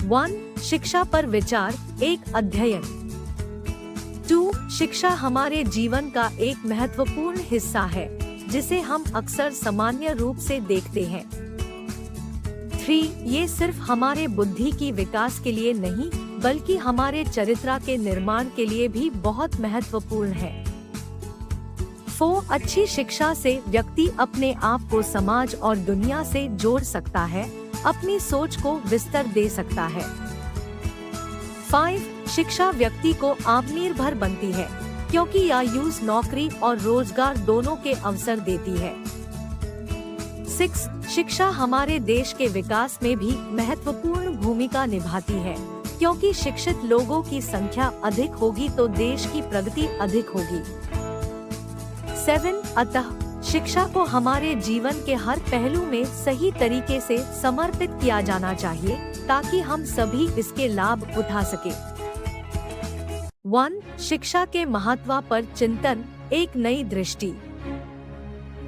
1. शिक्षा पर विचार, एक अध्ययन। 2. शिक्षा हमारे जीवन का एक महत्वपूर्ण हिस्सा है, जिसे हम अक्सर सामान्य रूप से देखते हैं। 3. ये सिर्फ हमारे बुद्धि की विकास के लिए नहीं, बल्कि हमारे चरित्र के निर्माण के लिए भी बहुत महत्वपूर्ण है। 4. अच्छी शिक्षा से व्यक्ति अपने आप को समाज और दुनिया से जोड़ सकता है, अपनी सोच को विस्तार दे सकता है। 5. शिक्षा व्यक्ति को आत्मनिर्भर बनती है, क्योंकि यह नौकरी और रोजगार दोनों के अवसर देती है। 6. शिक्षा हमारे देश के विकास में भी महत्वपूर्ण भूमिका निभाती है, क्योंकि शिक्षित लोगों की संख्या अधिक होगी तो देश की प्रगति अधिक होगी। 7. अतः शिक्षा को हमारे जीवन के हर पहलू में सही तरीके से समर्पित किया जाना चाहिए, ताकि हम सभी इसके लाभ उठा सके। 1. शिक्षा के महत्व पर चिंतन, एक नई दृष्टि।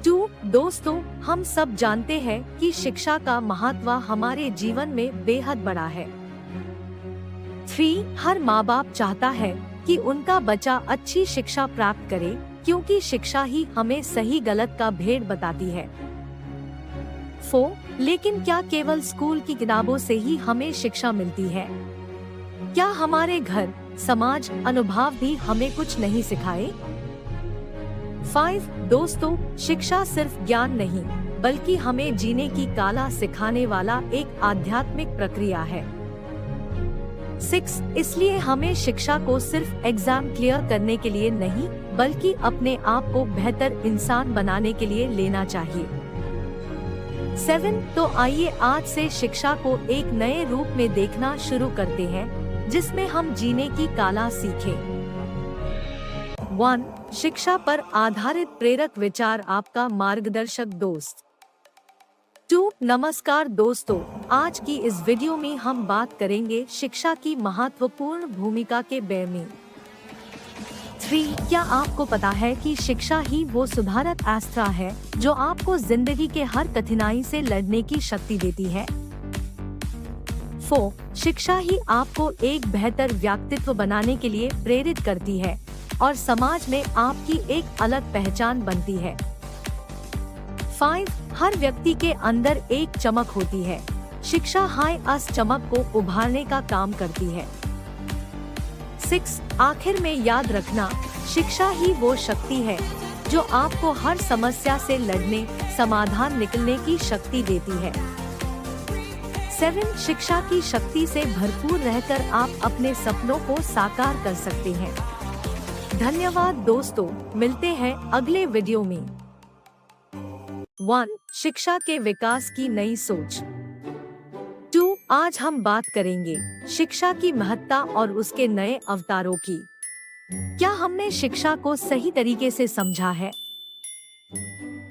2. दोस्तों, हम सब जानते हैं कि शिक्षा का महत्व हमारे जीवन में बेहद बड़ा है। 3. हर माँ बाप चाहता है कि उनका बच्चा अच्छी शिक्षा प्राप्त करे, क्योंकि शिक्षा ही हमें सही गलत का भेद बताती है। 4. लेकिन क्या केवल स्कूल की किताबों से ही हमें शिक्षा मिलती है? क्या हमारे घर, समाज, अनुभव भी हमें कुछ नहीं सिखाए? 5. दोस्तों, शिक्षा सिर्फ ज्ञान नहीं, बल्कि हमें जीने की कला सिखाने वाला एक आध्यात्मिक प्रक्रिया है। 6. इसलिए हमें शिक्षा को सिर्फ एग्जाम क्लियर करने के लिए नहीं, बल्कि अपने आप को बेहतर इंसान बनाने के लिए लेना चाहिए। 7. तो आइए आज से शिक्षा को एक नए रूप में देखना शुरू करते हैं, जिसमें हम जीने की कला सीखें। 1. शिक्षा पर आधारित प्रेरक विचार, आपका मार्गदर्शक दोस्त। 2. नमस्कार दोस्तों, आज की इस वीडियो में हम बात करेंगे शिक्षा की महत्वपूर्ण भूमिका के बारे में। 3. क्या आपको पता है कि शिक्षा ही वो सुधारक अस्त्र है जो आपको जिंदगी के हर कठिनाई से लड़ने की शक्ति देती है? 4. शिक्षा ही आपको एक बेहतर व्यक्तित्व बनाने के लिए प्रेरित करती है और समाज में आपकी एक अलग पहचान बनती है। 5. हर व्यक्ति के अंदर एक चमक होती है, शिक्षा हाय उस चमक को उभारने का काम करती है। 6. आखिर में याद रखना, शिक्षा ही वो शक्ति है जो आपको हर समस्या से लड़ने, समाधान निकलने की शक्ति देती है। 7. शिक्षा की शक्ति से भरपूर रहकर आप अपने सपनों को साकार कर सकते हैं। धन्यवाद दोस्तों, मिलते हैं अगले वीडियो में। 1. शिक्षा के विकास की नई सोच। 2. आज हम बात करेंगे शिक्षा की महत्ता और उसके नए अवतारों की। क्या हमने शिक्षा को सही तरीके से समझा है?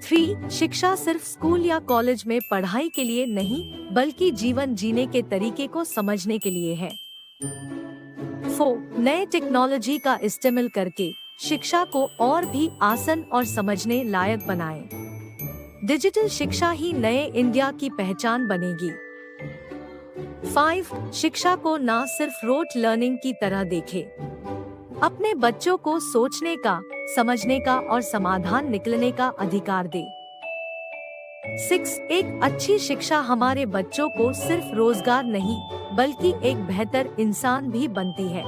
3. शिक्षा सिर्फ स्कूल या कॉलेज में पढ़ाई के लिए नहीं, बल्कि जीवन जीने के तरीके को समझने के लिए है। 4. नए टेक्नोलॉजी का इस्तेमाल करके शिक्षा को और भी आसान और समझने लायक बनाएं। डिजिटल शिक्षा ही नए इंडिया की पहचान बनेगी। 5. शिक्षा को न सिर्फ रोट लर्निंग की तरह देखें, अपने बच्चों को सोचने का, समझने का और समाधान निकलने का अधिकार दे। 6. एक अच्छी शिक्षा हमारे बच्चों को सिर्फ रोजगार नहीं, बल्कि एक बेहतर इंसान भी बनती है।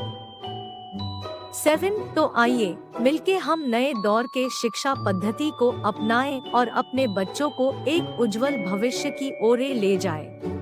7. तो आइए मिलके हम नए दौर के शिक्षा पद्धति को अपनाएं और अपने बच्चों को एक उज्जवल भविष्य की ओर ले जाएं।